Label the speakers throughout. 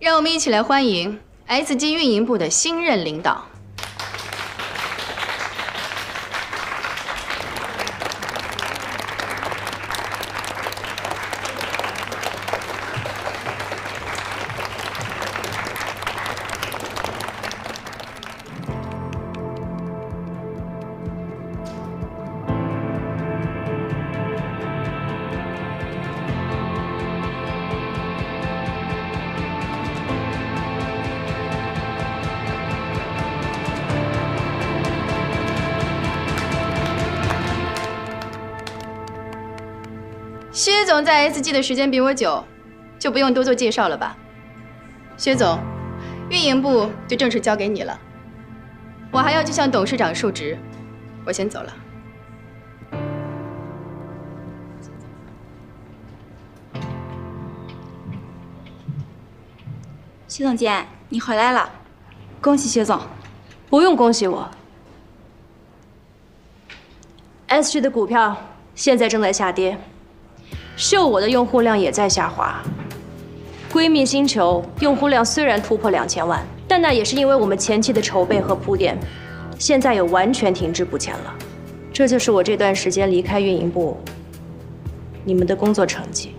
Speaker 1: 让我们一起来欢迎 SG 运营部的新任领导。薛总在 SG 的时间比我久，就不用多做介绍了吧？薛总，运营部就正式交给你了。我还要去向董事长述职，我先走了。
Speaker 2: 薛总监，你回来了，恭喜薛总。
Speaker 3: 不用恭喜我。SG 的股票现在正在下跌。秀我的用户量也在下滑，闺蜜星球用户量虽然突破2000万，但那也是因为我们前期的筹备和铺垫，现在也完全停滞不前了。这就是我这段时间离开运营部，你们的工作成绩，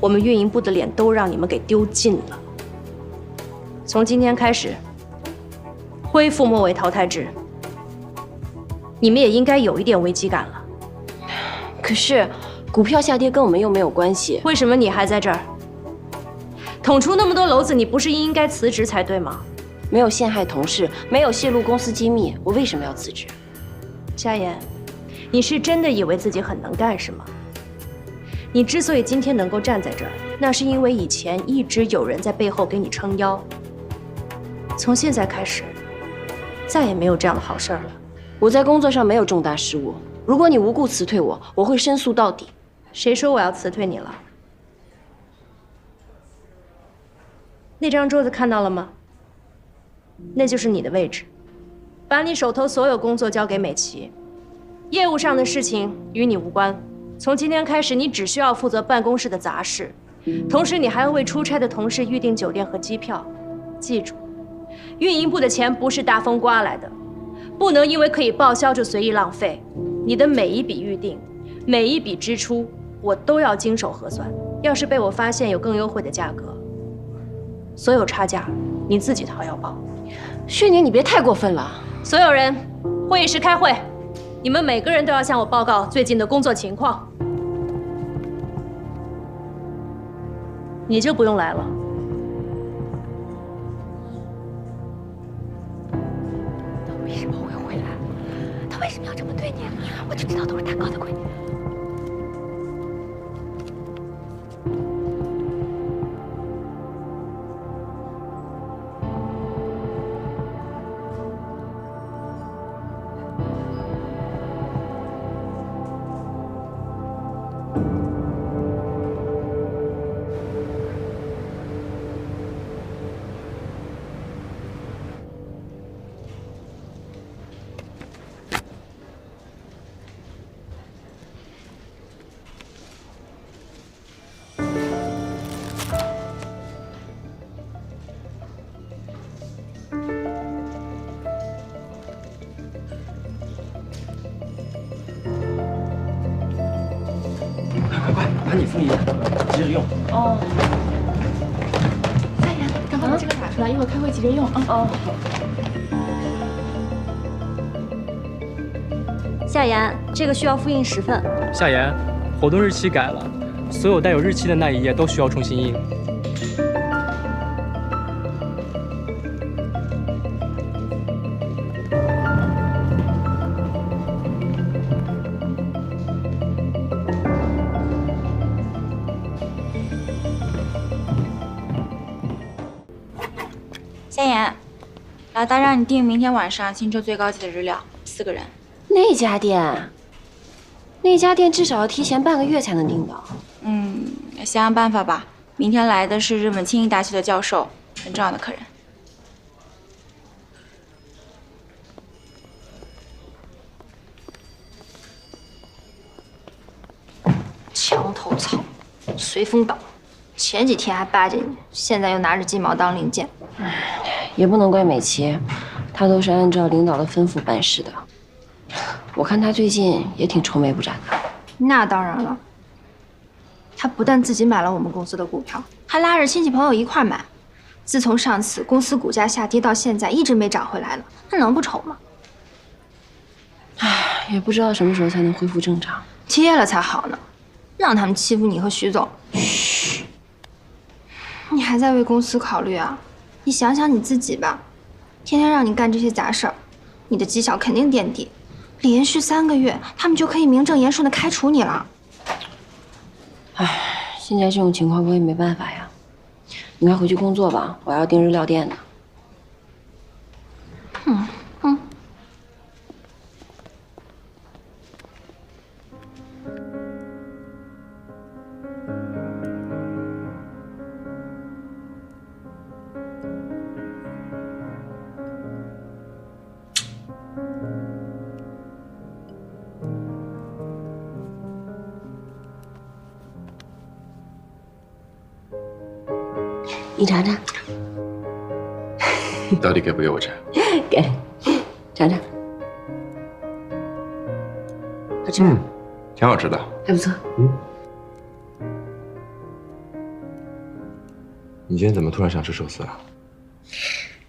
Speaker 3: 我们运营部的脸都让你们给丢尽了。从今天开始，恢复末尾淘汰制，你们也应该有一点危机感了。
Speaker 4: 可是。股票下跌跟我们又没有关系，
Speaker 3: 为什么你还在这儿？捅出那么多篓子，你不是应该辞职才对吗？
Speaker 4: 没有陷害同事，没有泄露公司机密，我为什么要辞职？
Speaker 3: 夏言，你是真的以为自己很能干是吗？你之所以今天能够站在这儿，那是因为以前一直有人在背后给你撑腰。从现在开始，再也没有这样的好事儿了。
Speaker 4: 我在工作上没有重大失误，如果你无故辞退我，我会申诉到底。
Speaker 3: 谁说我要辞退你了？那张桌子看到了吗？那就是你的位置。把你手头所有工作交给美琪，业务上的事情与你无关。从今天开始，你只需要负责办公室的杂事，同时你还要为出差的同事预订酒店和机票。记住，运营部的钱不是大风刮来的，不能因为可以报销就随意浪费。你的每一笔预订，每一笔支出，我都要经手核算。要是被我发现有更优惠的价格，所有差价你自己掏腰包。
Speaker 4: 薛宁，你别太过分了。
Speaker 3: 所有人，会议室开会，你们每个人都要向我报告最近的工作情况。你就不用来了。
Speaker 5: 他为什么会回来？他为什么要这么对你？我就知道都是他搞的鬼。
Speaker 6: 快，把你复印，急着用。
Speaker 5: 哦。夏言，赶快把这个打出来，一会儿开会急着用啊。哦。
Speaker 3: 夏言，这个需要复印10份。
Speaker 7: 夏言，活动日期改了，所有带有日期的那一页都需要重新印。
Speaker 2: 夏言，老大让你订明天晚上新州最高级的日料，4个人。
Speaker 4: 那家店至少要提前半个月才能订到。
Speaker 2: 想想办法吧。明天来的是日本庆应大学的教授，很重要的客人。
Speaker 3: 墙头草，随风倒，
Speaker 2: 前几天还巴结你，现在又拿着鸡毛当令箭。
Speaker 4: 也不能怪美琪，她都是按照领导的吩咐办事的。我看她最近也挺愁眉不展的。
Speaker 2: 那当然了，他不但自己买了我们公司的股票，还拉着亲戚朋友一块买。自从上次公司股价下跌到现在，一直没涨回来了，他能不愁吗？
Speaker 4: 唉，也不知道什么时候才能恢复正常。
Speaker 2: 跌了才好呢，让他们欺负你和徐总。嘘，你还在为公司考虑啊？你想想你自己吧，天天让你干这些杂事儿，你的绩效肯定垫底。连续3个月，他们就可以名正言顺的开除你了。
Speaker 4: 唉，现在这种情况我也没办法呀。你快回去工作吧，我要订日料店呢。你尝尝，
Speaker 8: 你到底给不给我吃？
Speaker 4: 给，尝尝，好吃吗？
Speaker 8: 挺好吃的，
Speaker 4: 还不错。
Speaker 8: 你今天怎么突然想吃寿司啊？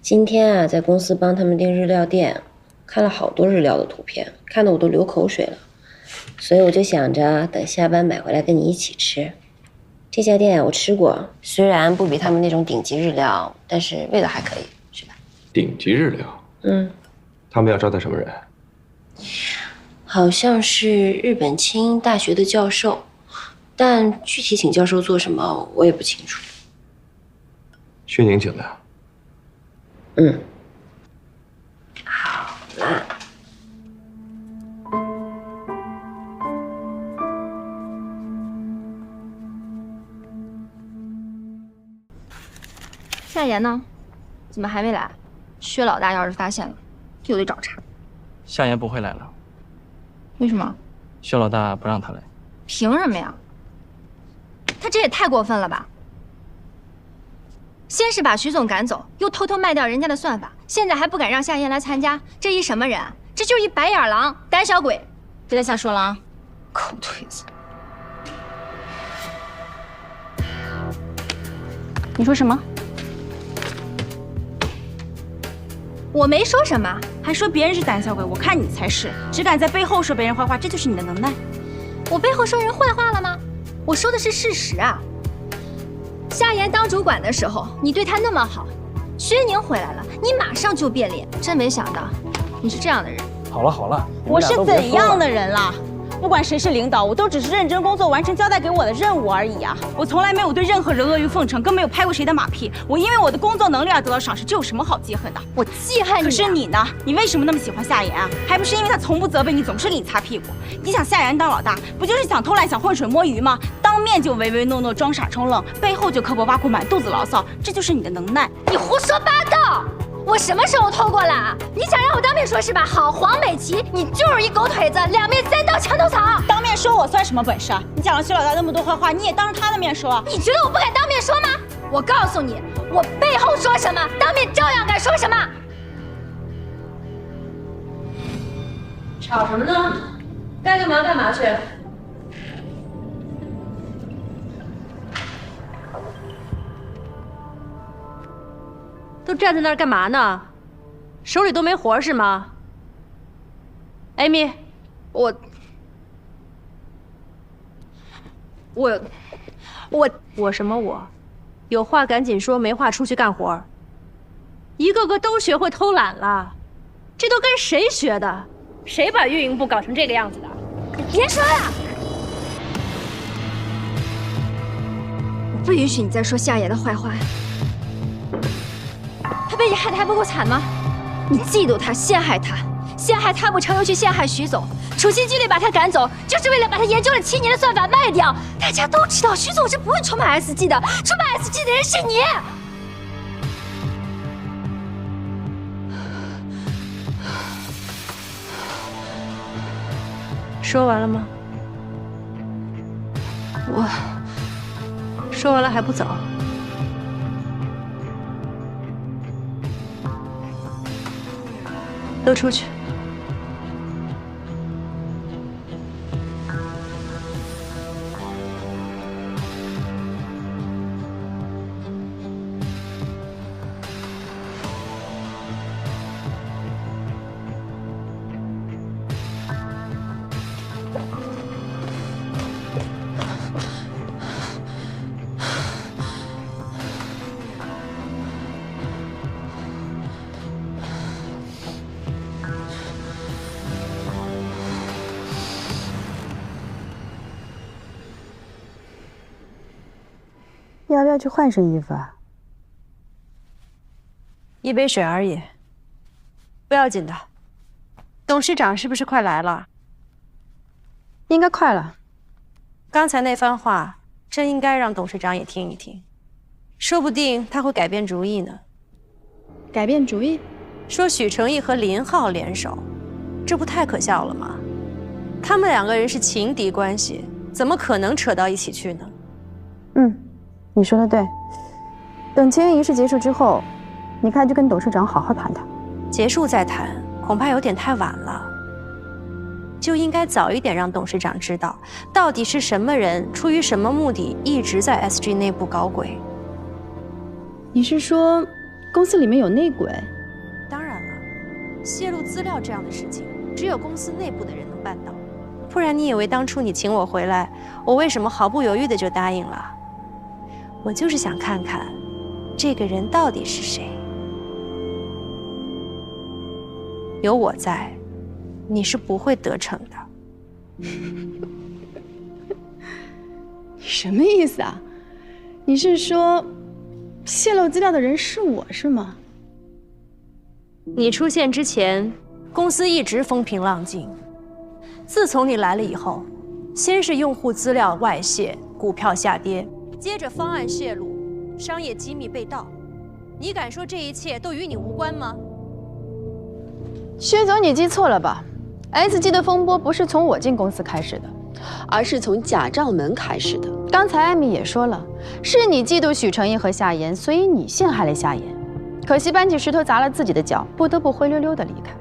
Speaker 4: 今天啊，在公司帮他们订日料店，看了好多日料的图片，看得我都流口水了，所以我就想着等下班买回来跟你一起吃。这家店我吃过，虽然不比他们那种顶级日料，但是味道还可以，是吧？
Speaker 8: 顶级日料。他们要招待什么人？
Speaker 4: 好像是日本庆应大学的教授，但具体请教授做什么我也不清楚。
Speaker 8: 薛宁请的。
Speaker 4: 好啦。
Speaker 2: 夏言呢？怎么还没来？薛老大要是发现了，又得找茬。
Speaker 7: 夏言不会来了，
Speaker 2: 为什么？
Speaker 7: 薛老大不让他来。
Speaker 2: 凭什么呀？他这也太过分了吧！先是把徐总赶走，又偷偷卖掉人家的算法，现在还不敢让夏言来参加，这一什么人？这就是一白眼狼、胆小鬼！
Speaker 9: 别再瞎说了啊！
Speaker 2: 狗腿子！
Speaker 9: 你说什么？
Speaker 2: 我没说什么，
Speaker 9: 还说别人是胆小鬼，我看你才是，只敢在背后说别人坏话，这就是你的能耐。
Speaker 2: 我背后说人坏话了吗？我说的是事实啊。夏言当主管的时候，你对他那么好，薛宁回来了，你马上就变脸，真没想到你是这样的人。
Speaker 7: 好了好了，
Speaker 9: 我是怎样的人啦？不管谁是领导，我都只是认真工作，完成交代给我的任务而已啊！我从来没有对任何人阿谀奉承，更没有拍过谁的马屁。我因为我的工作能力而得到赏识，这有什么好记恨的？
Speaker 2: 我记恨你。
Speaker 9: 可是你呢？你为什么那么喜欢夏言啊？还不是因为他从不责备你，总是给你擦屁股。你想夏言当老大，不就是想偷懒、想浑水摸鱼吗？当面就唯唯诺诺、装傻充愣，背后就刻薄挖苦、满肚子牢骚，这就是你的能耐。
Speaker 2: 你胡说八道！我什么时候偷过懒？你想让我当面说是吧？好，黄美琪，你就是一狗腿子，两面三刀墙头草。
Speaker 9: 当面说我算什么本事啊？你讲了薛老大那么多坏话，你也当着他的面说。
Speaker 2: 你觉得我不敢当面说吗？我告诉你，我背后说什么，当面照样敢说什么。
Speaker 3: 吵什么呢？该干嘛干嘛去。都站在那儿干嘛呢？手里都没活是吗？艾米，我什么我？有话赶紧说，没话出去干活。一个个都学会偷懒了，这都跟谁学的？谁把运营部搞成这个样子的？
Speaker 2: 你别说了，我不允许你再说夏言的坏话。他被你害得还不够惨吗？你嫉妒他，陷害他，陷害他不成又去陷害徐总，处心积虑把他赶走，就是为了把他研究了7年的算法卖掉。大家都知道徐总是不会出卖 SG 的，出卖 SG 的人是你。
Speaker 3: 说完了吗？说完了还不走？都出去。
Speaker 10: 要不要去换身衣服啊？
Speaker 3: 一杯水而已，不要紧的。董事长是不是快来了？
Speaker 10: 应该快了。
Speaker 3: 刚才那番话真应该让董事长也听一听，说不定他会改变主意呢。
Speaker 1: 改变主意？
Speaker 3: 说许成义和林浩联手，这不太可笑了吗？他们两个人是情敌关系，怎么可能扯到一起去呢？
Speaker 10: 你说的对。等签约仪式结束之后，你看就跟董事长好好谈谈。
Speaker 3: 结束再谈，恐怕有点太晚了。就应该早一点让董事长知道，到底是什么人出于什么目的一直在 SG 内部搞鬼。
Speaker 1: 你是说公司里面有内鬼？
Speaker 3: 当然了，泄露资料这样的事情，只有公司内部的人能办到。不然你以为当初你请我回来，我为什么毫不犹豫的就答应了？我就是想看看，这个人到底是谁。有我在，你是不会得逞的。
Speaker 1: 你什么意思啊？你是说泄露资料的人是我是吗？
Speaker 3: 你出现之前，公司一直风平浪静。自从你来了以后，先是用户资料外泄，股票下跌，接着方案泄露，商业机密被盗。你敢说这一切都与你无关吗？
Speaker 1: 薛总，你记错了吧 ？SG 的风波不是从我进公司开始的，而是从假账门开始的。刚才艾米也说了，是你嫉妒许成义和夏言，所以你陷害了夏言。可惜搬起石头砸了自己的脚，不得不灰溜溜的离开。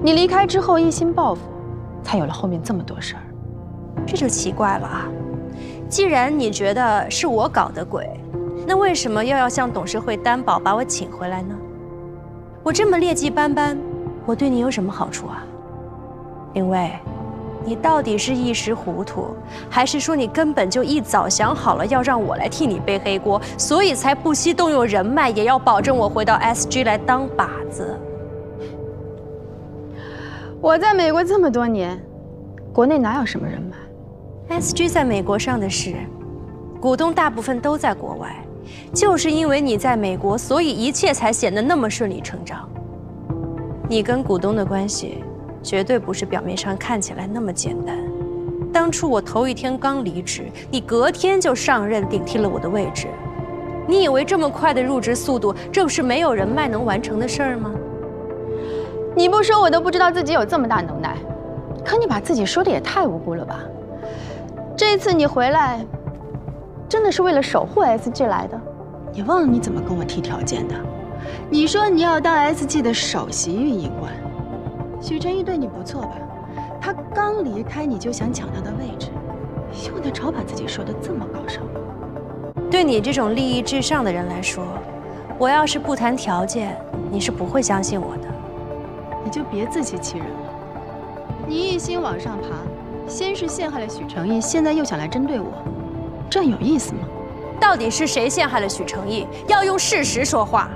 Speaker 1: 你离开之后一心报复，才有了后面这么多事儿。
Speaker 3: 这就奇怪了啊！既然你觉得是我搞的鬼，那为什么又要向董事会担保把我请回来呢？我这么劣迹斑斑，我对你有什么好处啊？林薇，你到底是一时糊涂，还是说你根本就一早想好了要让我来替你背黑锅，所以才不惜动用人脉，也要保证我回到 SG 来当靶子？
Speaker 1: 我在美国这么多年，国内哪有什么人脉？
Speaker 3: SG 在美国上的市，股东大部分都在国外，就是因为你在美国，所以一切才显得那么顺理成章。你跟股东的关系，绝对不是表面上看起来那么简单。当初我头一天刚离职，你隔天就上任顶替了我的位置。你以为这么快的入职速度，这不是没有人脉能完成的事儿吗？
Speaker 1: 你不说我都不知道自己有这么大能耐，可你把自己说的也太无辜了吧？这次你回来，真的是为了守护 SG 来的？你忘了你怎么跟我提条件的？你说你要当 SG 的首席运营官，许成义对你不错吧？他刚离开你就想抢他的位置，用得着把自己说的这么高尚吗？
Speaker 3: 对你这种利益至上的人来说，我要是不谈条件，你是不会相信我的。
Speaker 1: 你就别自欺欺人了。你一心往上爬，先是陷害了许成义，现在又想来针对我，这样有意思吗？
Speaker 3: 到底是谁陷害了许成义？要用事实说话。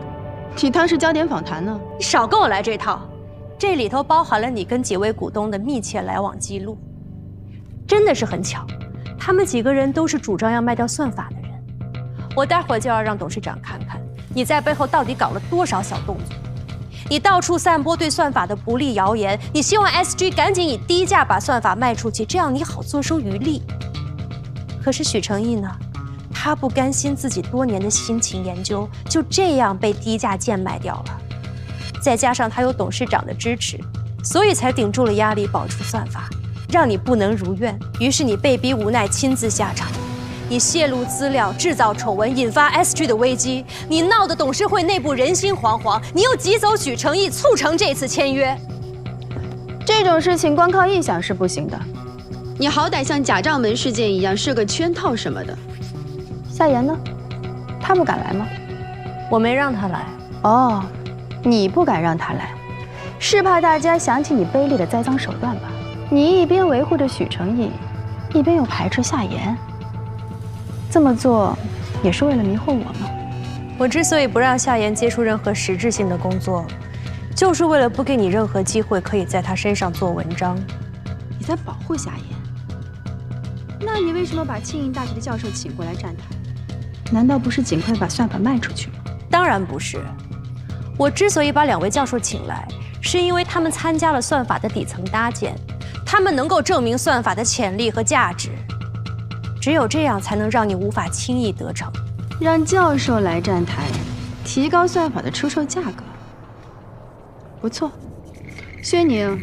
Speaker 1: 你当时焦点访谈呢？
Speaker 3: 你少跟我来这套，这里头包含了你跟几位股东的密切来往记录。真的是很巧，他们几个人都是主张要卖掉算法的人。我待会儿就要让董事长看看你在背后到底搞了多少小动作。你到处散播对算法的不利谣言，你希望 SG 赶紧以低价把算法卖出去，这样你好坐收渔利。可是许成义呢？他不甘心自己多年的辛勤研究就这样被低价贱卖掉了，再加上他有董事长的支持，所以才顶住了压力保出算法，让你不能如愿。于是你被逼无奈亲自下场。你泄露资料，制造丑闻，引发 SG 的危机，你闹得董事会内部人心惶惶，你又急走许成义，促成这次签约。
Speaker 10: 这种事情光靠臆想是不行的。
Speaker 1: 你好歹像假账门事件一样设个圈套什么的。
Speaker 10: 夏言呢？他不敢来吗？
Speaker 3: 我没让他来。
Speaker 10: 哦，你不敢让他来，是怕大家想起你卑劣的栽赃手段吧？你一边维护着许成义，一边又排斥夏言，这么做也是为了迷惑我吗？
Speaker 3: 我之所以不让夏言接触任何实质性的工作，就是为了不给你任何机会可以在他身上做文章。
Speaker 10: 你在保护夏言？那你为什么把庆应大学的教授请过来站台？难道不是尽快把算法卖出去吗？
Speaker 3: 当然不是。我之所以把2位教授请来，是因为他们参加了算法的底层搭建，他们能够证明算法的潜力和价值。只有这样才能让你无法轻易得逞。
Speaker 10: 让教授来站台，提高算法的出售价格，不错。薛宁，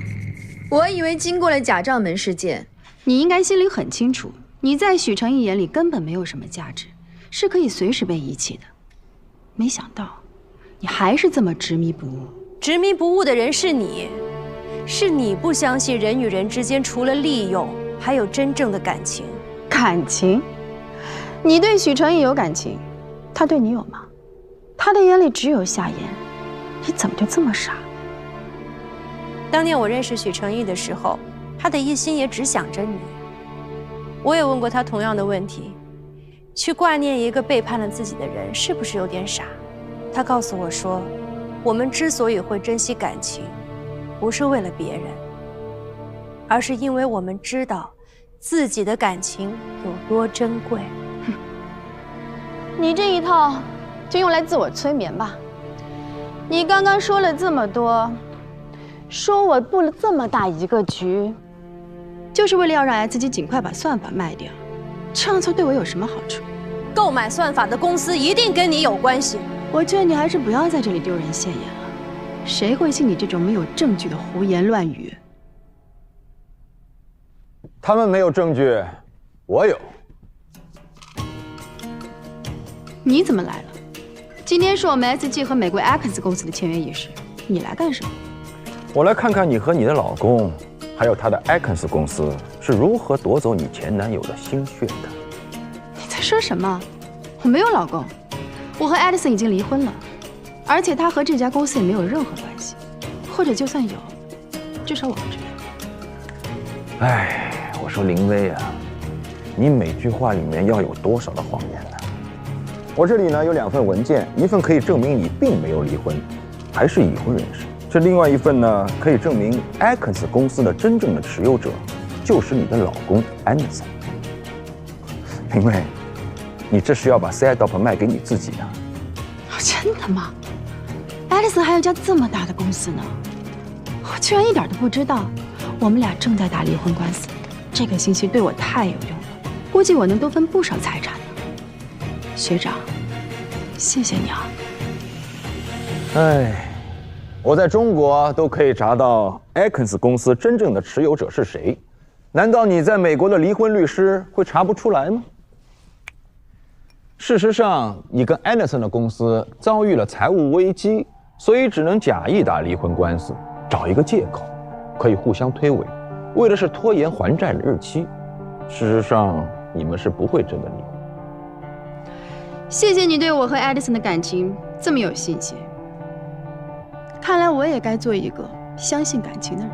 Speaker 10: 我以为经过了假账门事件，你应该心里很清楚，你在许成义眼里根本没有什么价值，是可以随时被遗弃的。没想到，你还是这么执迷不悟。
Speaker 3: 执迷不悟的人是你，是你不相信人与人之间除了利用，还有真正的感情。
Speaker 10: 感情？你对许成义有感情，他对你有吗？他的眼里只有夏言，你怎么就这么傻？
Speaker 3: 当年我认识许成义的时候，他的一心也只想着你。我也问过他同样的问题，去挂念一个背叛了自己的人，是不是有点傻？他告诉我说，我们之所以会珍惜感情，不是为了别人，而是因为我们知道自己的感情有多珍贵。
Speaker 10: 你这一套就用来自我催眠吧。你刚刚说了这么多，说我布了这么大一个局，就是为了要让 SG 尽快把算法卖掉。这样做对我有什么好处？
Speaker 3: 购买算法的公司一定跟你有关系。
Speaker 10: 我劝你还是不要在这里丢人现眼了。谁会信你这种没有证据的胡言乱语？
Speaker 11: 他们没有证据，我有。
Speaker 10: 你怎么来了？今天是我们 SG 和美国 X 公司的签约仪式，你来干什么？
Speaker 11: 我来看看你和你的老公，还有他的 X 公司是如何夺走你前男友的心血的。
Speaker 10: 你在说什么？我没有老公，我和 Edison 已经离婚了，而且他和这家公司也没有任何关系，或者就算有，至少我不知道。
Speaker 11: 哎，我说林薇啊，你每句话里面要有多少的谎言呢？我这里呢有2份文件，一份可以证明你并没有离婚，还是已婚人士。这另外一份呢，可以证明 X 公司的真正的持有者就是你的老公 Anderson。林薇，你这是要把 Sedop 卖给你自己啊？
Speaker 10: 真的吗 ？Edison 还有家这么大的公司呢，我居然一点都不知道。我们俩正在打离婚官司，这个信息对我太有用了，估计我能多分不少财产呢。学长，谢谢你啊。
Speaker 11: 哎，我在中国都可以查到 X 公司真正的持有者是谁，难道你在美国的离婚律师会查不出来吗？事实上，你跟 Anderson 的公司遭遇了财务危机，所以只能假意打离婚官司，找一个借口，可以互相推诿，为的是拖延还债的日期。事实上，你们是不会真的离婚。
Speaker 10: 谢谢你对我和 Edison 的感情这么有信心。看来我也该做一个相信感情的人。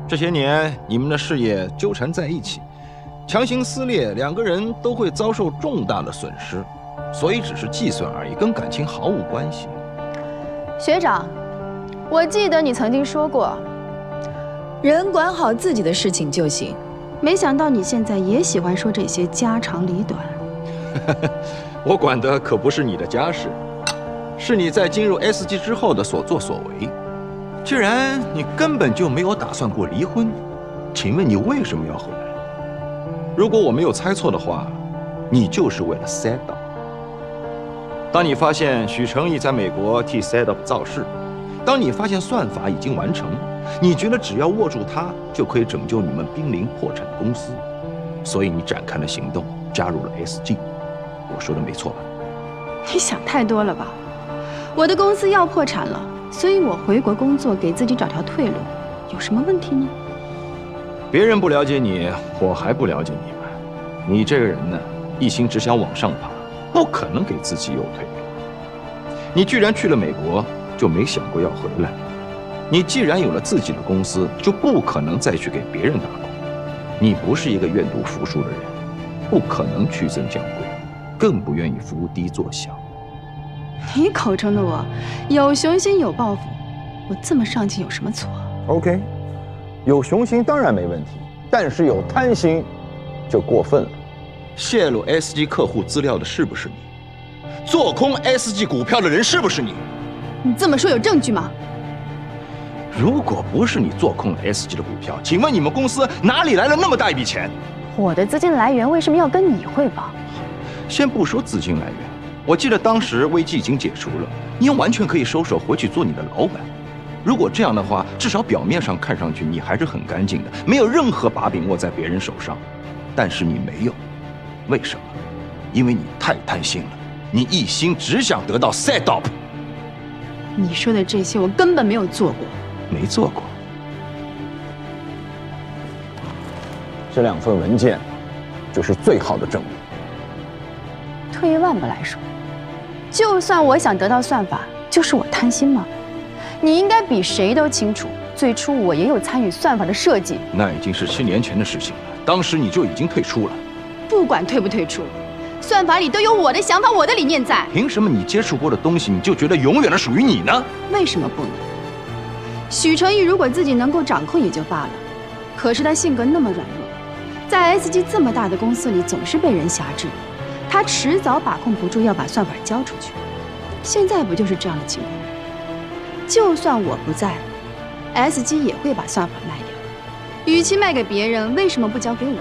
Speaker 12: 这些年你们的事业纠缠在一起，强行撕裂，2个人都会遭受重大的损失，所以只是计算而已，跟感情毫无关系。
Speaker 10: 学长，我记得你曾经说过，人管好自己的事情就行。没想到你现在也喜欢说这些家长里短。
Speaker 12: 我管的可不是你的家事，是你在进入 SG 之后的所作所为。既然你根本就没有打算过离婚，请问你为什么要回来？如果我没有猜错的话，你就是为了 Sedop。当你发现许成义在美国替 Sedop 造势，当你发现算法已经完成，你觉得只要握住它就可以拯救你们濒临破产的公司，所以你展开了行动，加入了 SG。我说的没错吧？
Speaker 10: 你想太多了吧？我的公司要破产了，所以我回国工作，给自己找条退路，有什么问题呢？
Speaker 12: 别人不了解你，我还不了解你们。你这个人呢，一心只想往上爬，不可能给自己有退路。你居然去了美国，就没想过要回来。你既然有了自己的公司，就不可能再去给别人打工。你不是一个愿赌服输的人，不可能屈尊降贵，更不愿意伏低做小。
Speaker 10: 你口中的我，有雄心有抱负，我这么上进有什么错
Speaker 11: ？OK， 有雄心当然没问题，但是有贪心就过分了。
Speaker 12: 泄露 SG 客户资料的是不是你？做空 SG 股票的人是不是你？
Speaker 10: 你这么说有证据吗？
Speaker 12: 如果不是你做空了 SG 的股票，请问你们公司哪里来了那么大一笔钱？
Speaker 10: 我的资金来源为什么要跟你汇报？
Speaker 12: 先不说资金来源，我记得当时危机已经解除了，你完全可以收手回去做你的老板。如果这样的话，至少表面上看上去你还是很干净的，没有任何把柄握在别人手上。但是你没有，为什么？因为你太贪心了，你一心只想得到 set-up。
Speaker 10: 你说的这些我根本没有做过。
Speaker 12: 没做过。
Speaker 11: 这2份文件就是最好的证明。
Speaker 10: 退一万步来说，就算我想得到算法，就是我贪心吗？你应该比谁都清楚，最初我也有参与算法的设计。
Speaker 12: 那已经是7年前的事情了，当时你就已经退出了。
Speaker 10: 不管退不退出，算法里都有我的想法、我的理念在。
Speaker 12: 凭什么你接触过的东西，你就觉得永远的属于你呢？
Speaker 10: 为什么不呢？许成义如果自己能够掌控也就罢了，可是他性格那么软弱，在 SG 这么大的公司里总是被人辖制，他迟早把控不住，要把算法交出去。现在不就是这样的情况？就算我不在 ，SG 也会把算法卖掉。与其卖给别人，为什么不交给我？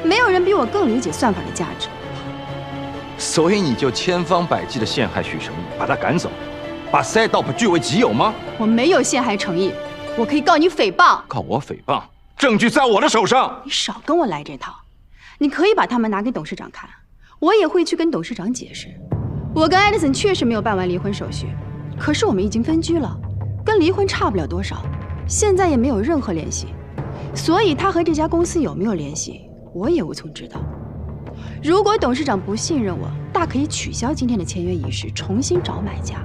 Speaker 10: 没有人比我更理解算法的价值。
Speaker 12: 所以你就千方百计地陷害许成义，把他赶走，把 set-up 据为己有吗？
Speaker 10: 我没有陷害成义，我可以告你诽谤。
Speaker 12: 告我诽谤，证据在我的手上。
Speaker 10: 你少跟我来这套。你可以把他们拿给董事长看，我也会去跟董事长解释。我跟艾迪森确实没有办完离婚手续，可是我们已经分居了，跟离婚差不了多少，现在也没有任何联系。所以他和这家公司有没有联系，我也无从知道。如果董事长不信任我，大可以取消今天的签约仪式，重新找买家。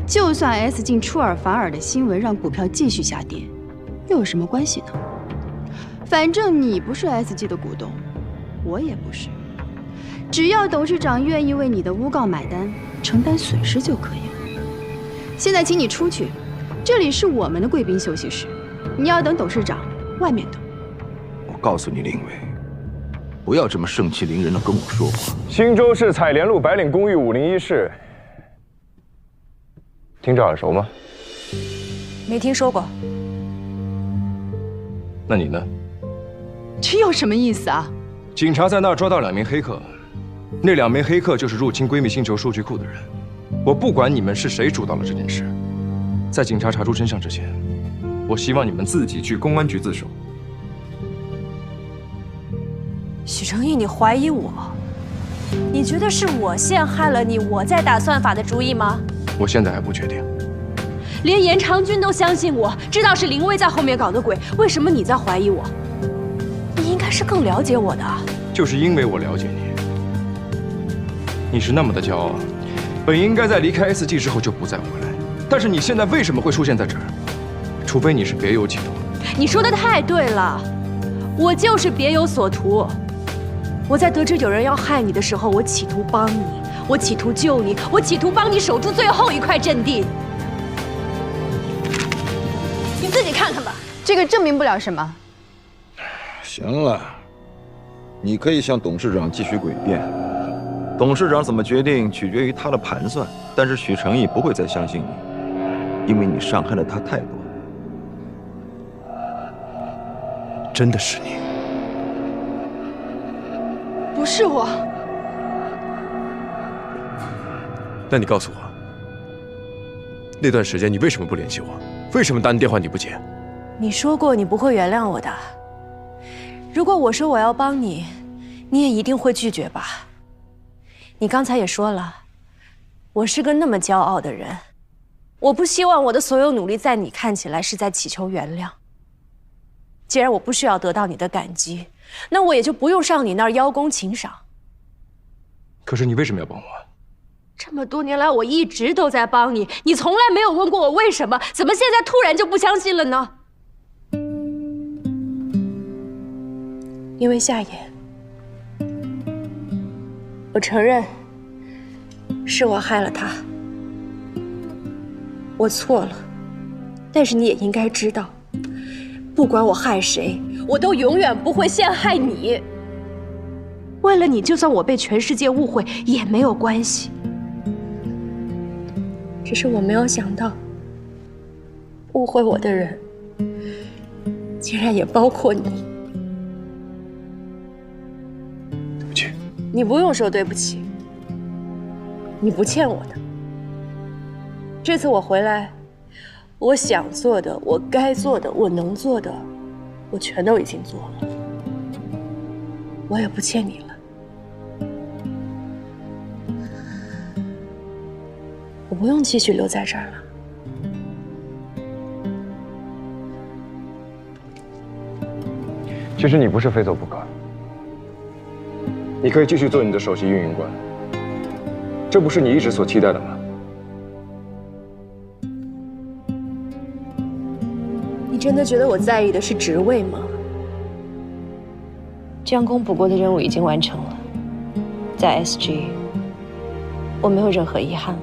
Speaker 10: 就算 S 进出尔反尔的新闻让股票继续下跌，又有什么关系呢？反正你不是 SG 的股东，我也不是。只要董事长愿意为你的诬告买单，承担损失就可以了。现在请你出去，这里是我们的贵宾休息室，你要等董事长，外面等。
Speaker 12: 我告诉你，林伟，不要这么盛气凌人的跟我说话。
Speaker 8: 新洲市采莲路白领公寓501室，听着耳熟吗？
Speaker 3: 没听说过。
Speaker 8: 那你呢？
Speaker 10: 这有什么意思啊？
Speaker 8: 警察在那儿抓到2名黑客，那2名黑客就是入侵闺蜜星球数据库的人。我不管你们是谁主导了这件事，在警察查出真相之前，我希望你们自己去公安局自首。
Speaker 3: 许成义，你怀疑我？你觉得是我陷害了你，我在打算法的主意吗？
Speaker 8: 我现在还不确定。
Speaker 3: 连严长军都相信我，知道是林薇在后面搞的鬼，为什么你在怀疑我？你应该是更了解我的。
Speaker 8: 就是因为我了解你，你是那么的骄傲，本应该在离开 SG 之后就不再回来，但是你现在为什么会出现在这儿？除非你是别有企图。
Speaker 3: 你说的太对了，我就是别有所图。我在得知有人要害你的时候，我企图帮你，我企图救你，我企图帮你守住最后一块阵地。你自己看看吧。
Speaker 10: 这个证明不了什么。
Speaker 12: 行了，你可以向董事长继续诡辩。董事长怎么决定取决于他的盘算，但是许成义不会再相信你，因为你伤害了他太多。
Speaker 8: 真的是你？
Speaker 10: 不是我。
Speaker 8: 那你告诉我，那段时间你为什么不联系我？为什么打你电话你不接？
Speaker 3: 你说过你不会原谅我的。如果我说我要帮你，你也一定会拒绝吧？你刚才也说了，我是个那么骄傲的人，我不希望我的所有努力在你看起来是在祈求原谅。既然我不需要得到你的感激，那我也就不用上你那儿邀功请赏。
Speaker 8: 可是你为什么要帮我？
Speaker 3: 这么多年来，我一直都在帮你，你从来没有问过我为什么，怎么现在突然就不相信了呢？因为夏言，我承认是我害了他，我错了，但是你也应该知道，不管我害谁，我都永远不会陷害你。为了你，就算我被全世界误会也没有关系。只是我没有想到，误会我的人竟然也包括你。
Speaker 8: 对不起。
Speaker 3: 你不用说对不起，你不欠我的。这次我回来，我想做的，我该做的，我能做的，我全都已经做了，我也不欠你了。我不用继续留在这儿了。
Speaker 8: 其实你不是非走不可，你可以继续做你的首席运营官，这不是你一直所期待的吗？
Speaker 3: 你真的觉得我在意的是职位吗？将功补过的任务已经完成了，在 SG， 我没有任何遗憾了。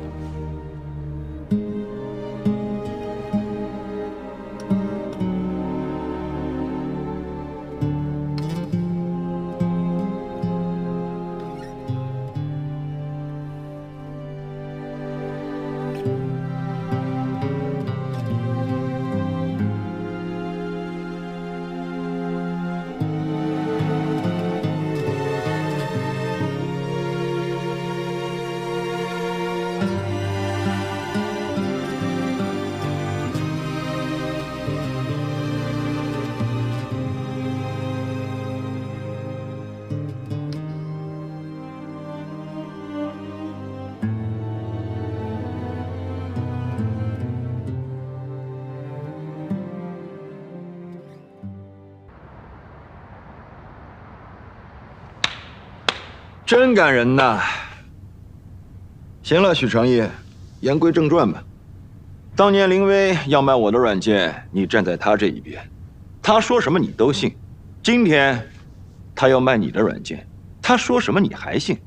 Speaker 12: 真感人呐！行了，许成义，言归正传吧。当年林薇要卖我的软件，你站在他这一边，他说什么你都信。今天他要卖你的软件，他说什么你还信。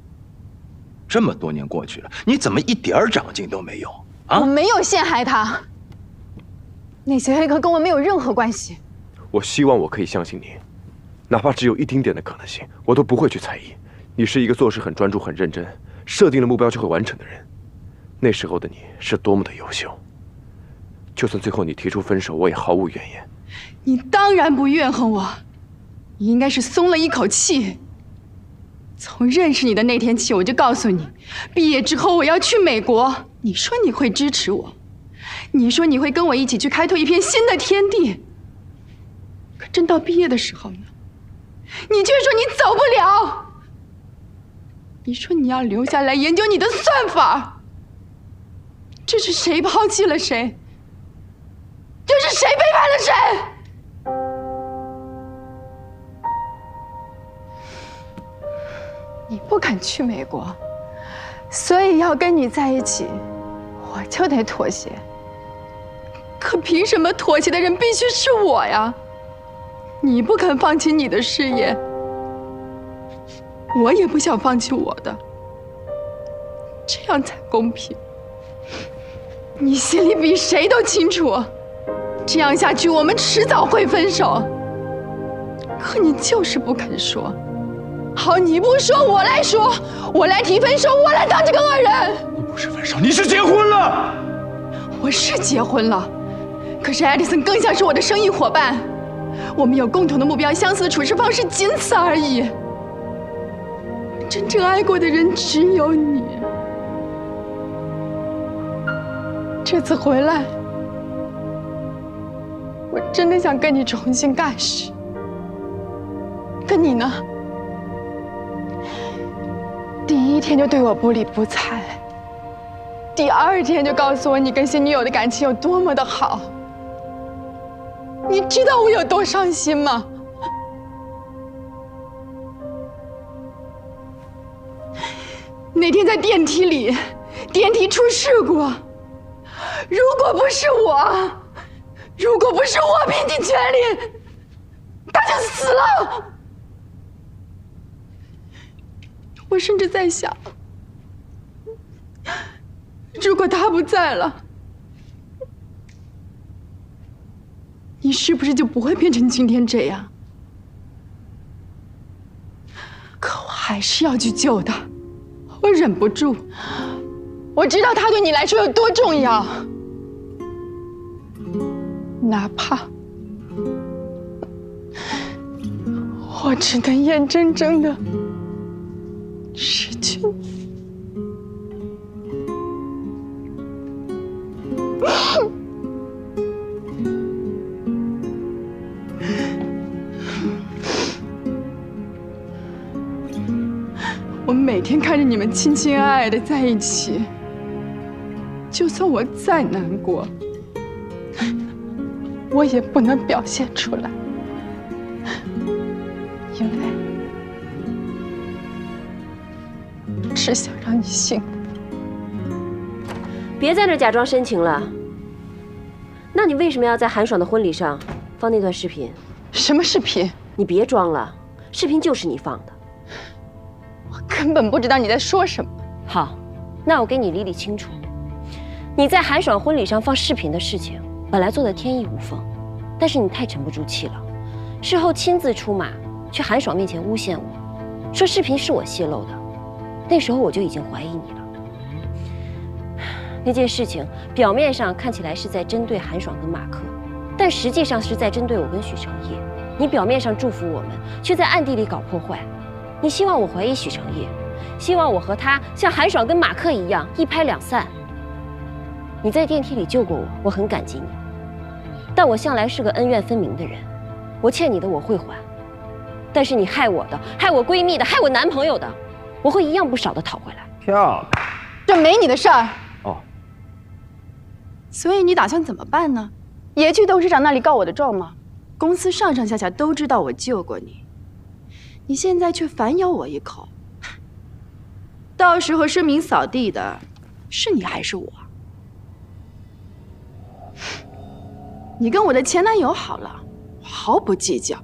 Speaker 12: 这么多年过去了，你怎么一点长进都没有啊？
Speaker 10: 我没有陷害他，那些黑客跟我没有任何关系。
Speaker 13: 我希望我可以相信你，哪怕只有一丁点的可能性，我都不会去猜疑。你是一个做事很专注、很认真，设定了目标就会完成的人。那时候的你是多么的优秀，就算最后你提出分手，我也毫无怨言。
Speaker 10: 你当然不怨恨我，你应该是松了一口气。从认识你的那天起，我就告诉你，毕业之后我要去美国。你说你会支持我，你说你会跟我一起去开拓一片新的天地。可真到毕业的时候呢，你却说你走不了。你说你要留下来研究你的算法，这是谁抛弃了谁？这是谁背叛了谁？你不肯去美国，所以要跟你在一起，我就得妥协。可凭什么妥协的人必须是我呀？你不肯放弃你的事业，我也不想放弃我的，这样才公平。你心里比谁都清楚，这样下去我们迟早会分手。可你就是不肯说。好，你不说，我来说，我来提分手，我来当这个恶人。
Speaker 8: 你不是分手，你是结婚了。
Speaker 10: 我是结婚了，可是爱迪生更像是我的生意伙伴，我们有共同的目标，相似的处事方式，仅此而已。真正爱过的人只有你。这次回来，我真的想跟你重新干事。可你呢？
Speaker 14: 第一天就对我不理不睬，第二天就告诉我你跟新女友的感情有多么的好。你知道我有多伤心吗？那天在电梯里，电梯出事故，如果不是我拼尽全力，他就死了。我甚至在想，如果他不在了，你是不是就不会变成今天这样？可我还是要去救他，我忍不住。我知道他对你来说有多重要，哪怕我只能眼睁睁的失去你。我每天看着你们亲亲爱爱的在一起，就算我再难过，我也不能表现出来，因为只想让你幸福。
Speaker 4: 别在这假装深情了。那你为什么要在韩爽的婚礼上放那段视频？
Speaker 14: 什么视频？
Speaker 4: 你别装了，视频就是你放的。
Speaker 14: 我根本不知道你在说什么。
Speaker 4: 好，那我给你理理清楚。你在韩爽婚礼上放视频的事情，本来做得天衣无缝，但是你太沉不住气了，事后亲自出马，去韩爽面前诬陷我，说视频是我泄露的。那时候我就已经怀疑你了。那件事情表面上看起来是在针对韩爽跟马克，但实际上是在针对我跟许成业。你表面上祝福我们，却在暗地里搞破坏。你希望我怀疑许成业，希望我和他像韩爽跟马克一样一拍两散。你在电梯里救过我，我很感激你。但我向来是个恩怨分明的人，我欠你的我会还，但是你害我的、害我闺蜜的、害我男朋友的，我会一样不少的讨回来。
Speaker 11: 漂亮，
Speaker 14: 这没你的事儿。
Speaker 11: 哦，
Speaker 10: 所以你打算怎么办呢？
Speaker 14: 也去董事长那里告我的状吗？
Speaker 10: 公司上上下下都知道我救过你，你现在却反咬我一口，到时候声名扫地的是你还是我？你跟我的前男友好了，我毫不计较，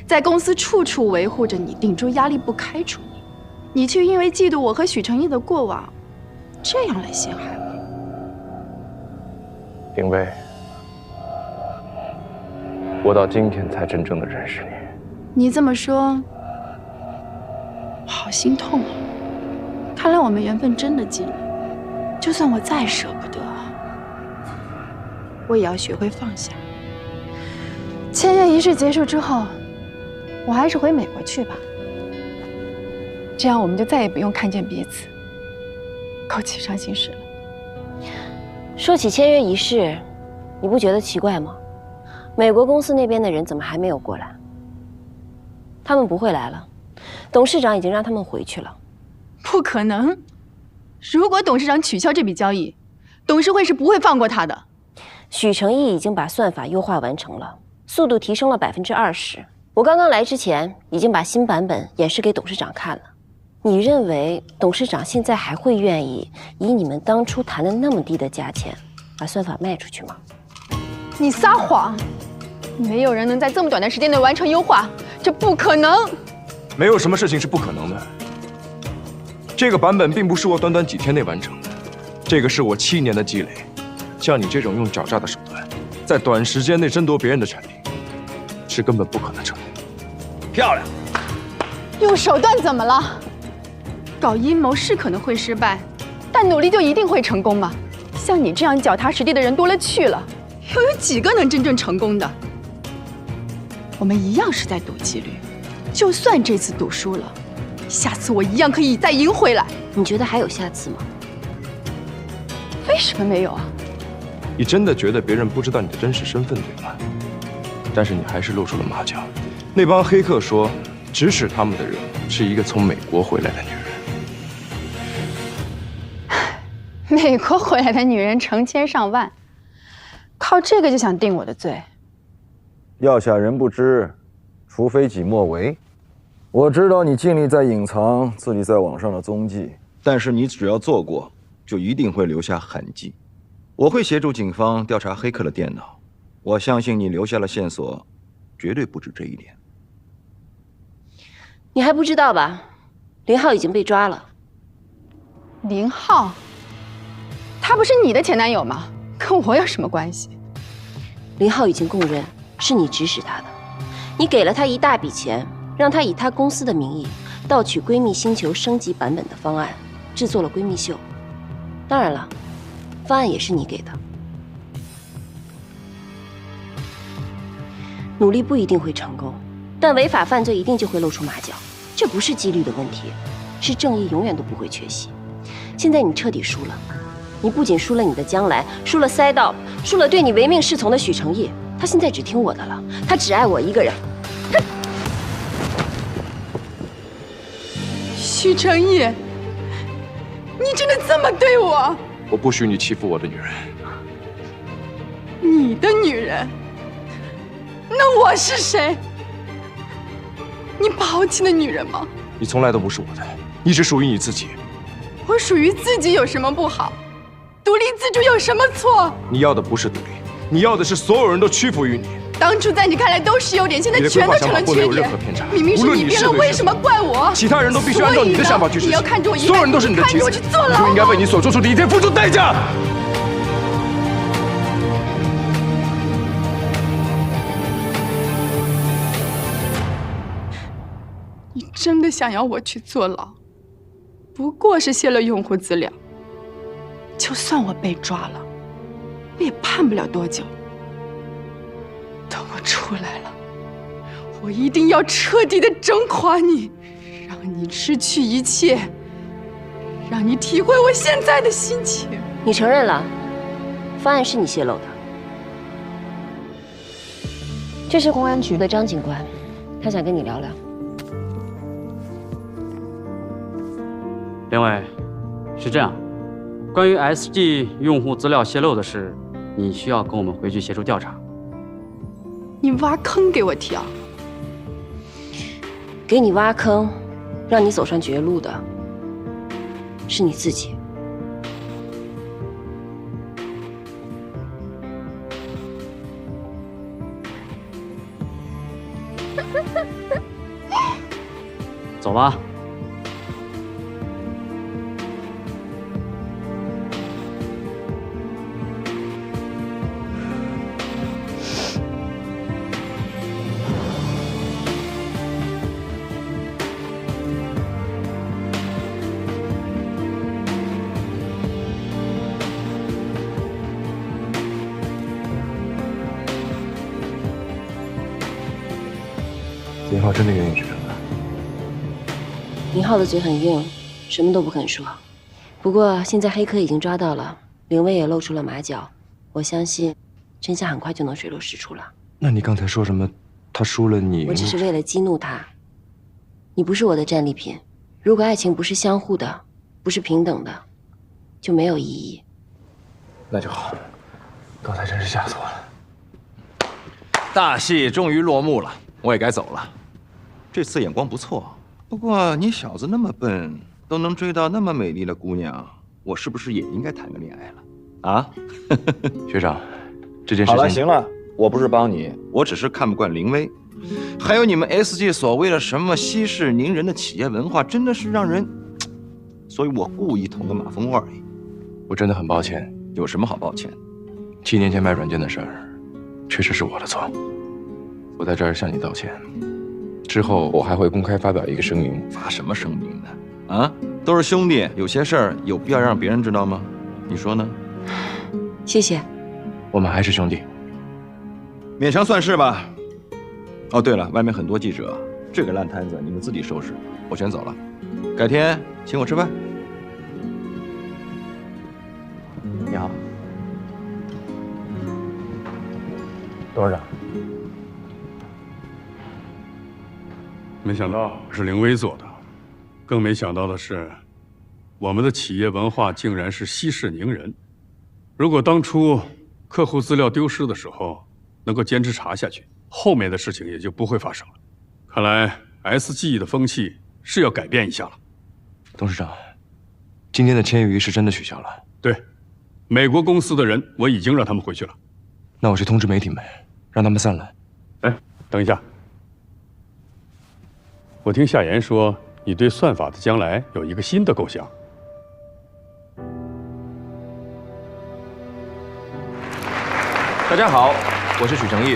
Speaker 10: 在公司处处维护着你，顶住压力不开除你，你却因为嫉妒我和许成义的过往，这样来陷害我。
Speaker 13: 丁薇，我到今天才真正的认识你。
Speaker 10: 你这么说，我好心痛啊！看来我们缘分真的尽了，就算我再舍不得，我也要学会放下。签约仪式结束之后，我还是回美国去吧。
Speaker 14: 这样我们就再也不用看见彼此，勾起伤心事了。
Speaker 4: 说起签约仪式，你不觉得奇怪吗？美国公司那边的人怎么还没有过来？他们不会来了，董事长已经让他们回去了。
Speaker 10: 不可能！如果董事长取消这笔交易，董事会是不会放过他的。
Speaker 4: 许成义已经把算法优化完成了，速度提升了20%。我刚刚来之前已经把新版本演示给董事长看了。你认为董事长现在还会愿意以你们当初谈的那么低的价钱把算法卖出去吗？
Speaker 14: 你撒谎！没有人能在这么短的时间内完成优化，这不可能。
Speaker 8: 没有什么事情是不可能的。这个版本并不是我短短几天内完成的，这个是我7年的积累。像你这种用狡诈的手段，在短时间内争夺别人的权利，是根本不可能成功。
Speaker 13: 漂亮！
Speaker 14: 用手段怎么了？
Speaker 10: 搞阴谋是可能会失败，
Speaker 14: 但努力就一定会成功吗？像你这样脚踏实地的人多了去了，
Speaker 10: 又有几个能真正成功的？我们一样是在赌几率，就算这次赌输了，下次我一样可以再赢回来。
Speaker 4: 你觉得还有下次吗？
Speaker 14: 为什么没有啊？
Speaker 8: 你真的觉得别人不知道你的真实身份对吗？但是你还是露出了马脚。那帮黑客说，指使他们的人是一个从美国回来的女人。
Speaker 10: 美国回来的女人成千上万，靠这个就想定我的罪？
Speaker 11: 要想人不知，除非己莫为。我知道你尽力在隐藏自己在网上的踪迹，
Speaker 12: 但是你只要做过，就一定会留下痕迹。我会协助警方调查黑客的电脑，我相信你留下了线索，绝对不止这一点。
Speaker 4: 你还不知道吧？林浩已经被抓了。
Speaker 10: 林浩，他不是你的前男友吗？跟我有什么关系？
Speaker 4: 林浩已经供认是你指使他的，你给了他一大笔钱，让他以他公司的名义盗取闺蜜星球升级版本的方案，制作了闺蜜秀。当然了，方案也是你给的。努力不一定会成功，但违法犯罪一定就会露出马脚，这不是几率的问题，是正义永远都不会缺席。现在你彻底输了，你不仅输了你的将来，输了赛道，输了对你唯命是从的许成义，他现在只听我的了，他只爱我一个人。
Speaker 14: 许成义，你真的这么对我？
Speaker 8: 我不许你欺负我的女人。
Speaker 14: 你的女人？那我是谁？你抛弃的女人吗？
Speaker 8: 你从来都不是我的，你只属于你自己。
Speaker 14: 我属于自己有什么不好？独立自主有什么错？
Speaker 8: 你要的不是独立，你要的是所有人都屈服于你。
Speaker 14: 当初在你看来都是优点，现在全都成了缺点。明明是你变了，为什么怪我？
Speaker 8: 其他人都必须按照你的想法去执行。
Speaker 14: 你要看着我一，
Speaker 8: 所有人都是你的棋子，
Speaker 14: 我去坐牢，
Speaker 8: 就应该为你所做出的一切付出代价。
Speaker 14: 你真的想要我去坐牢？不过是泄露用户资料，就算我被抓了，我也判不了多久。等我出来了，我一定要彻底的整垮你，让你失去一切，让你体会我现在的心情。
Speaker 4: 你承认了，方案是你泄露的。这是公安局的张警官，他想跟你聊聊。
Speaker 15: 另外，是这样，关于 SG 用户资料泄露的事，你需要跟我们回去协助调查。
Speaker 14: 你挖坑给我跳，
Speaker 4: 给你挖坑，让你走上绝路的，是你自己。
Speaker 15: 走吧。
Speaker 8: 林浩真的愿意去承担？
Speaker 4: 林浩的嘴很硬，什么都不肯说。不过现在黑客已经抓到了，凌薇也露出了马脚，我相信真相很快就能水落石出了。
Speaker 8: 那你刚才说什么？他输了你？
Speaker 4: 我只是为了激怒他。你不是我的战利品，如果爱情不是相互的，不是平等的，就没有意义。
Speaker 8: 那就好，刚才真是吓死我了。
Speaker 12: 大戏终于落幕了，我也该走了。这次眼光不错，不过你小子那么笨，都能追到那么美丽的姑娘，我是不是也应该谈个恋爱了？啊，
Speaker 8: 学长，这件事情……
Speaker 12: 好了，行了，我不是帮你，我只是看不惯凌薇，还有你们 SG 所谓的什么息事宁人的企业文化，真的是让人……所以我故意捅个马蜂窝而已。
Speaker 8: 我真的很抱歉。
Speaker 12: 有什么好抱歉
Speaker 8: ？7年前卖软件的事儿，确实是我的错。我在这儿向你道歉。之后我还会公开发表一个声明。
Speaker 12: 发什么声明呢？啊，都是兄弟，有些事儿有必要让别人知道吗？你说呢？
Speaker 4: 谢谢。
Speaker 8: 我们还是兄弟，
Speaker 12: 勉强算是吧。哦，对了，外面很多记者，这个烂摊子你们自己收拾，我先走了。改天请我吃饭。
Speaker 6: 你好，
Speaker 11: 董事长。
Speaker 16: 没想到是凌薇做的，更没想到的是，我们的企业文化竟然是息事宁人。如果当初客户资料丢失的时候能够坚持查下去，后面的事情也就不会发生了。看来 SG 的风气是要改变一下了。
Speaker 8: 董事长，今天的签约仪式真的取消了？
Speaker 16: 对，美国公司的人我已经让他们回去了。
Speaker 8: 那我去通知媒体们，让他们散来。
Speaker 16: 哎，等一下，我听夏言说你对算法的将来有一个新的构想。
Speaker 8: 大家好，我是许成义。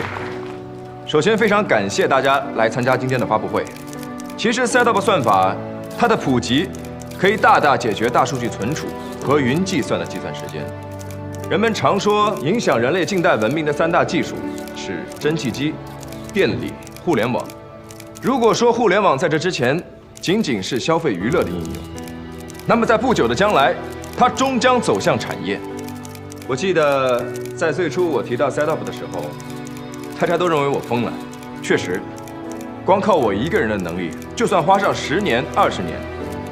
Speaker 8: 首先非常感谢大家来参加今天的发布会。其实 SetUp 算法它的普及可以大大解决大数据存储和云计算的计算时间。人们常说影响人类近代文明的3大技术是蒸汽机、电力、互联网。如果说互联网在这之前仅仅是消费娱乐的应用，那么在不久的将来，它终将走向产业。我记得在最初我提到 SetUp 的时候，大家都认为我疯了。确实，光靠我一个人的能力，就算花上10年、20年，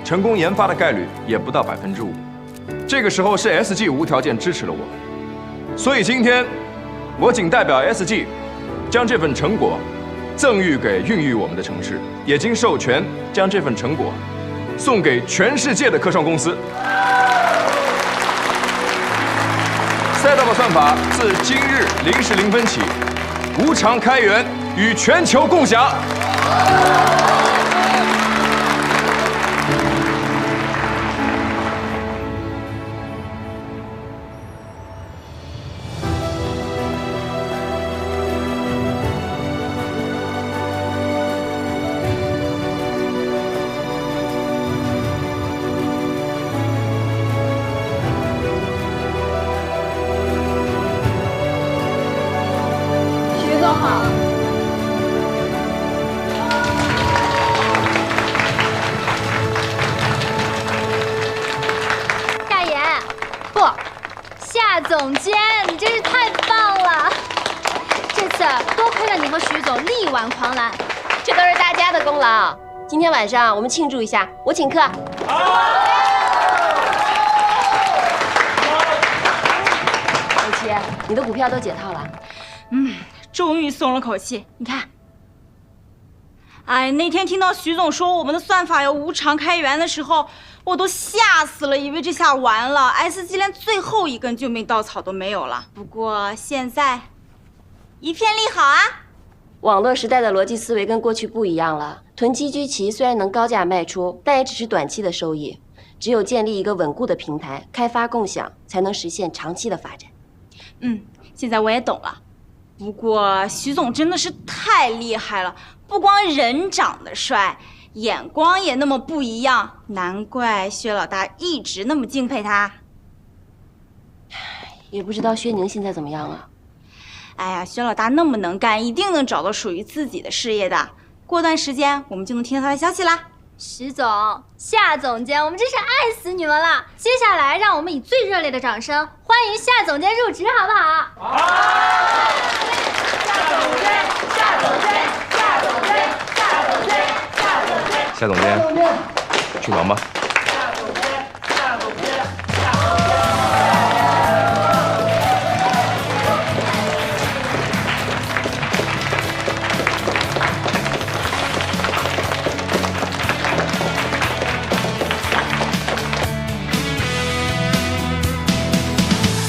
Speaker 8: 成功研发的概率也不到5%。这个时候是 SG 无条件支持了我，所以今天我仅代表 SG 将这份成果赠予给孕育我们的城市，也经授权将这份成果送给全世界的科创公司。SetUp 算法自今日0时0分起无偿开源，与全球共享。
Speaker 2: 总监，你真是太棒了！这次多亏了你和徐总力挽狂澜，
Speaker 4: 这都是大家的功劳。今天晚上我们庆祝一下，我请客。王琪，你的股票都解套了。
Speaker 9: 终于松了口气。你看，哎，那天听到徐总说我们的算法要无偿开源的时候，我都吓死了，以为这下完了 ，SG 连最后一根救命稻草都没有了。不过现在一片利好啊！
Speaker 4: 网络时代的逻辑思维跟过去不一样了。囤积居奇虽然能高价卖出，但也只是短期的收益。只有建立一个稳固的平台，开发共享，才能实现长期的发展。
Speaker 9: 现在我也懂了。不过徐总真的是太厉害了，不光人长得帅，眼光也那么不一样，难怪薛老大一直那么敬佩他。
Speaker 4: 也不知道薛宁现在怎么样了。
Speaker 9: 哎呀，薛老大那么能干，一定能找到属于自己的事业的。过段时间我们就能听到他的消息啦。
Speaker 2: 徐总、夏总监，我们真是爱死你们了！接下来让我们以最热烈的掌声欢迎夏总监入职，好不好？好！夏总监，夏总监，夏总监，夏总监，夏总监，
Speaker 8: 夏总监，去忙吧。
Speaker 2: 夏总监，夏总监，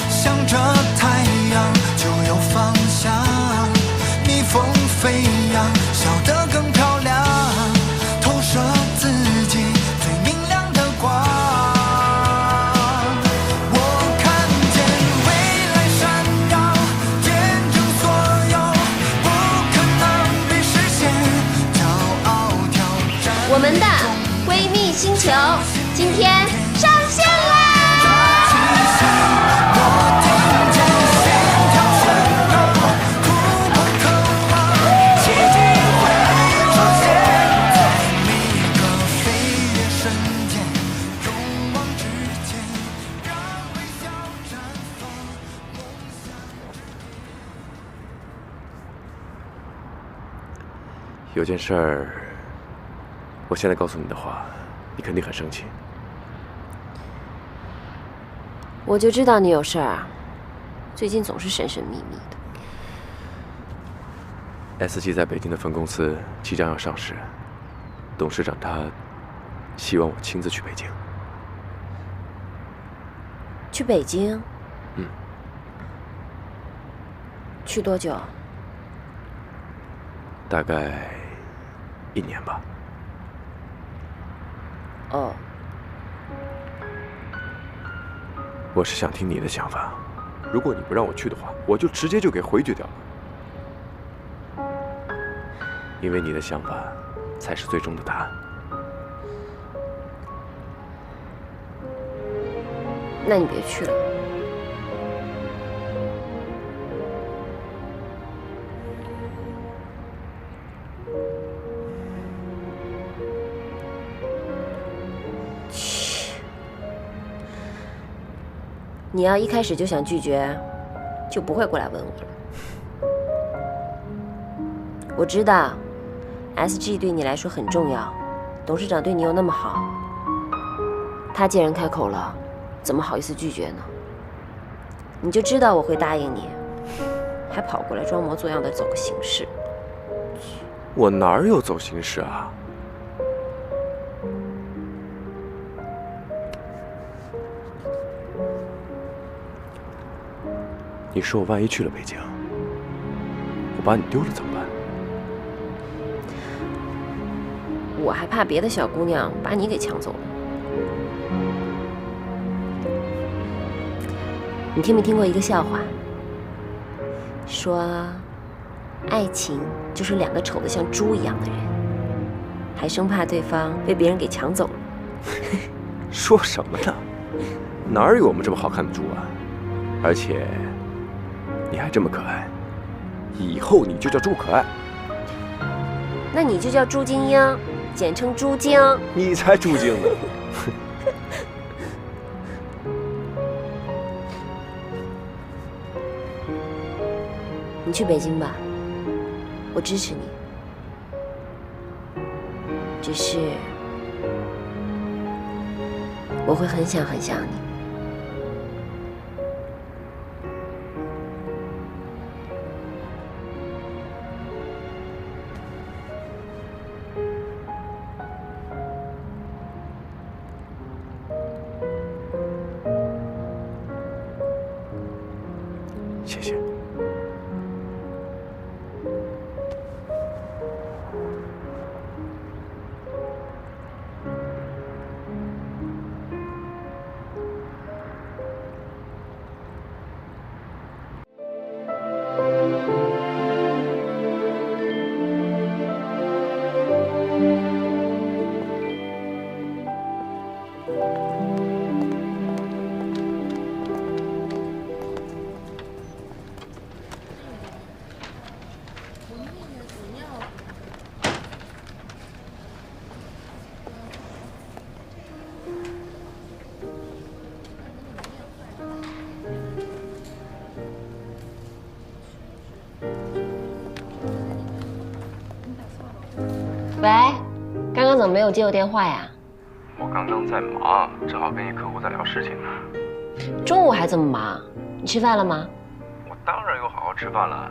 Speaker 17: 向着太阳就有方向，逆风飞扬，笑得更漂亮，投射自己最明亮的光。我看见未来闪耀，见证所有不可能被实现，骄傲挑战。
Speaker 2: 我们的闺蜜星球今天上线啦！
Speaker 13: 有件事儿，我现在告诉你的话，你肯定很生气。
Speaker 4: 我就知道你有事儿，最近总是神神秘秘的。
Speaker 13: SG 在北京的分公司即将要上市，董事长他希望我亲自去北京。
Speaker 4: 去北京？
Speaker 13: 嗯。
Speaker 4: 去多久？
Speaker 13: 大概1年吧。
Speaker 4: 哦。
Speaker 13: 我是想听你的想法，如果你不让我去的话，我就直接就给回绝掉了。因为你的想法才是最终的答案。
Speaker 4: 那你别去了。你要一开始就想拒绝，就不会过来问我了。我知道 ，SG 对你来说很重要，董事长对你又那么好，他既然开口了，怎么好意思拒绝呢？你就知道我会答应你，还跑过来装模作样的走个形式。
Speaker 13: 我哪有走形式啊？你说我万一去了北京，我把你丢了怎么办？
Speaker 4: 我还怕别的小姑娘把你给抢走了。你听没听过一个笑话？说，爱情就是2个丑得像猪一样的人，还生怕对方被别人给抢走了。
Speaker 13: 说什么呢？哪有我们这么好看的猪啊？而且。你还这么可爱，以后你就叫朱可爱。
Speaker 4: 那你就叫朱晶英，简称朱晶。
Speaker 13: 你才朱晶呢。
Speaker 4: 你去北京吧，我支持你。只是我会很想很想你。
Speaker 13: 谢谢。
Speaker 4: 喂，刚刚怎么没有接我电话呀？
Speaker 13: 我刚刚在忙，正好跟一客户在聊事情呢。
Speaker 4: 中午还这么忙？你吃饭了吗？
Speaker 13: 我当然有好好吃饭了。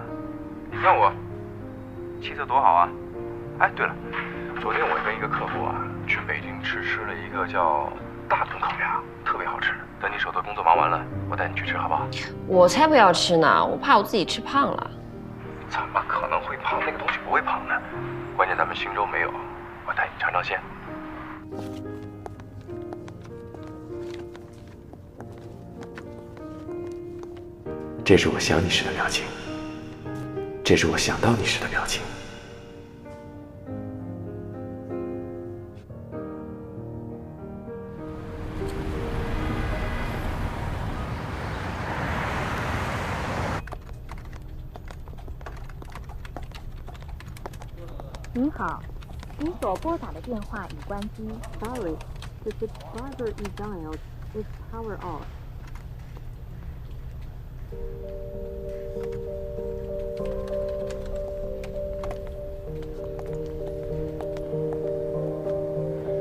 Speaker 13: 你看我气色多好啊！哎，对了，昨天我跟一个客户啊去北京吃了一个叫大炖烤鸭，特别好吃。等你手头工作忙完了，我带你去吃好不好？
Speaker 4: 我才不要吃呢，我怕我自己吃胖了。
Speaker 13: 怎么可能会胖？那个东西不会胖的。关键咱们新州没有，我带你尝尝鲜。这是我想你时的表情，这是我想到你时的表情。
Speaker 18: 您好，您所拨打的电话已关机。Sorry, the subscriber you dialed is power off.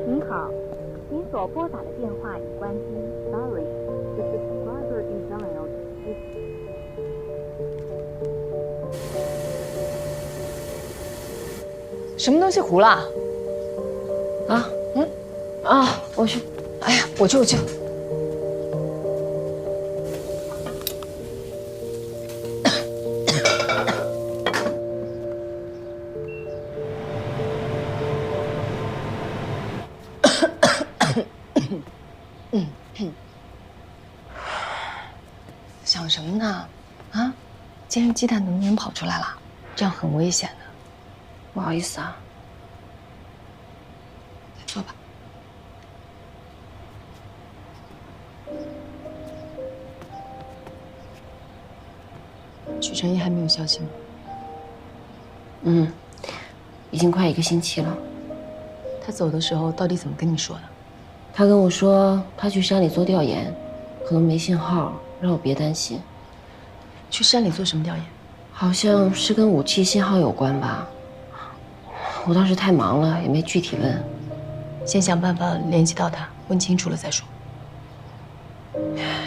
Speaker 18: 您好，您所拨打的电话已关机。Sorry, the subscriber
Speaker 19: 什么东西糊了？
Speaker 4: 啊？啊！我去。
Speaker 19: 哎呀，我去。想什么呢？啊，煎生鸡蛋的人跑出来了，这样很危险的。
Speaker 4: 不好意思啊。
Speaker 19: 坐吧。许成义还没有消息吗？
Speaker 4: 已经快1个星期了。
Speaker 19: 他走的时候到底怎么跟你说的？
Speaker 4: 他跟我说他去山里做调研，可能没信号，让我别担心。
Speaker 19: 去山里做什么调研？
Speaker 4: 好像是跟武器信号有关吧。我当时太忙了，也没具体问。
Speaker 19: 先想办法联系到他，问清楚了再说。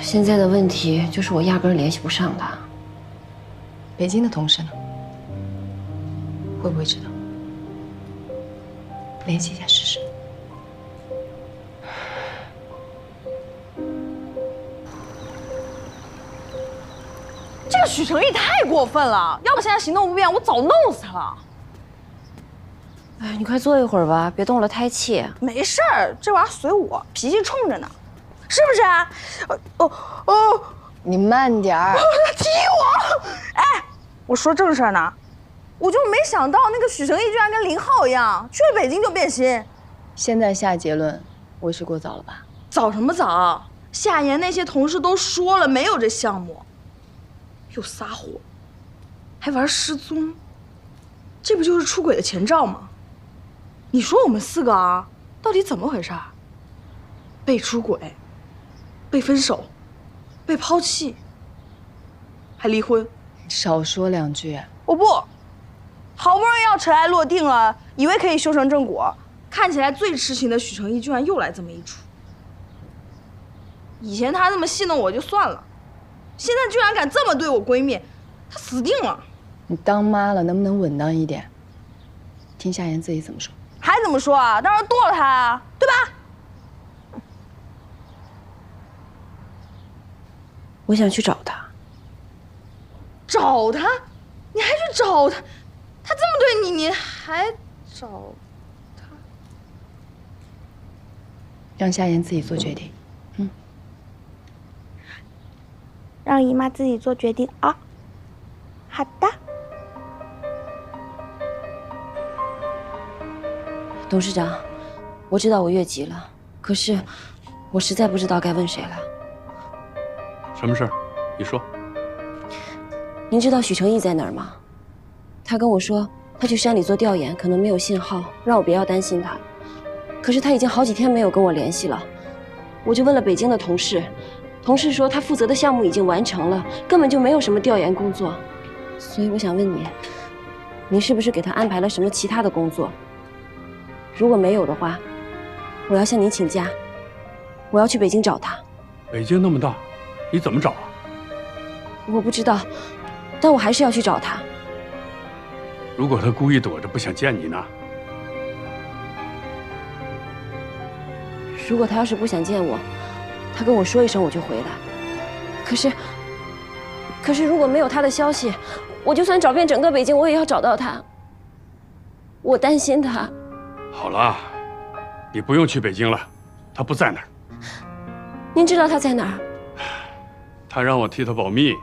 Speaker 4: 现在的问题就是我压根儿联系不上他。
Speaker 19: 北京的同事呢？会不会知道？联系一下试试。
Speaker 9: 这个许成义太过分了，要不现在行动不便，我早弄死他了。
Speaker 4: 哎，你快坐一会儿吧，别动了胎气。
Speaker 9: 没事儿，这玩意儿随我，脾气冲着呢，是不是啊？
Speaker 19: 你慢点儿。
Speaker 9: 踢我！哎，我说正事儿呢，我就没想到那个许成义居然跟林浩一样，去了北京就变心。
Speaker 19: 现在下结论，为时过早了吧？
Speaker 9: 早什么早？夏言那些同事都说了，没有这项目。又撒谎，还玩失踪，这不就是出轨的前兆吗？你说我们4个啊，到底怎么回事？被出轨，被分手，被抛弃，还离婚。
Speaker 19: 少说2句。
Speaker 9: 我不，好不容易要尘埃落定了，以为可以修成正果，看起来最痴情的许成义居然又来这么一出。以前他这么戏弄我就算了，现在居然敢这么对我闺蜜，她死定了。
Speaker 19: 你当妈了，能不能稳当一点？听夏言自己怎么说。
Speaker 9: 还怎么说啊？当然剁了他啊，对吧？
Speaker 4: 我想去找他。
Speaker 9: 找他？你还去找他？他这么对你，你还找他？
Speaker 19: 让夏言自己做决定。
Speaker 9: 让姨妈自己做决定啊。好的。
Speaker 4: 董事长，我知道我越级了，可是我实在不知道该问谁了。
Speaker 16: 什么事儿？你说。
Speaker 4: 您知道许成义在哪儿吗？他跟我说他去山里做调研，可能没有信号，让我不要担心他。可是他已经好几天没有跟我联系了，我就问了北京的同事，同事说他负责的项目已经完成了，根本就没有什么调研工作。所以我想问你，您是不是给他安排了什么其他的工作？如果没有的话，我要向您请假，我要去北京找他。
Speaker 16: 北京那么大，你怎么找啊？
Speaker 4: 我不知道，但我还是要去找他。
Speaker 16: 如果他故意躲着不想见你呢？
Speaker 4: 如果他要是不想见我，他跟我说一声我就回来。可是如果没有他的消息，我就算找遍整个北京，我也要找到他。我担心他。
Speaker 16: 好了，你不用去北京了，他不在那儿。
Speaker 4: 您知道他在哪儿？
Speaker 16: 他让我替他保密，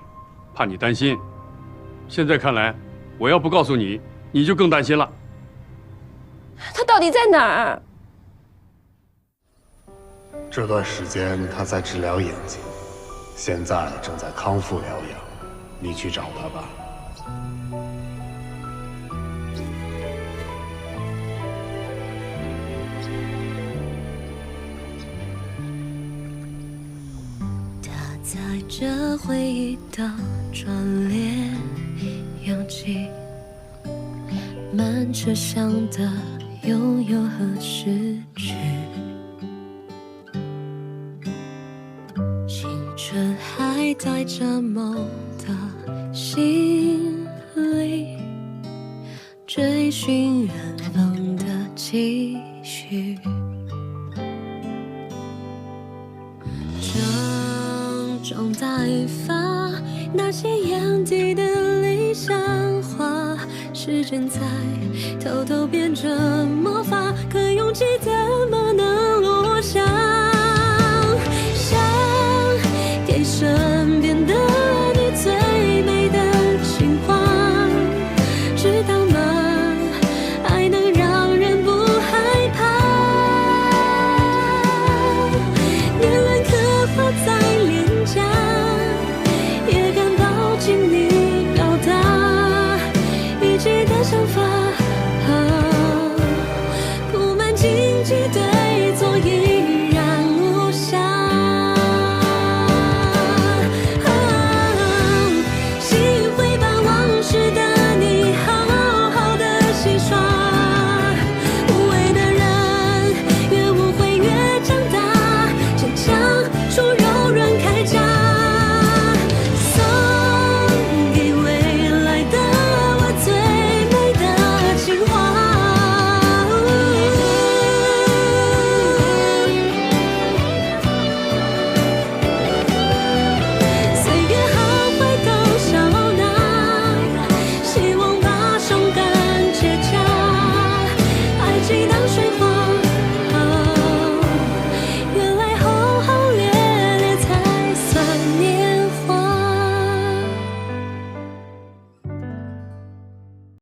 Speaker 16: 怕你担心。现在看来，我要不告诉你，你就更担心了。
Speaker 4: 他到底在哪儿？
Speaker 20: 这段时间他在治疗眼睛，现在正在康复疗养，你去找他吧。
Speaker 21: 在这回忆的转列扬起，满车厢的拥有和失去，青春还带着梦的心里，追追寻远方的期许。整整待发，那些眼底的理想化，时间在偷偷变成魔法，可勇气怎么能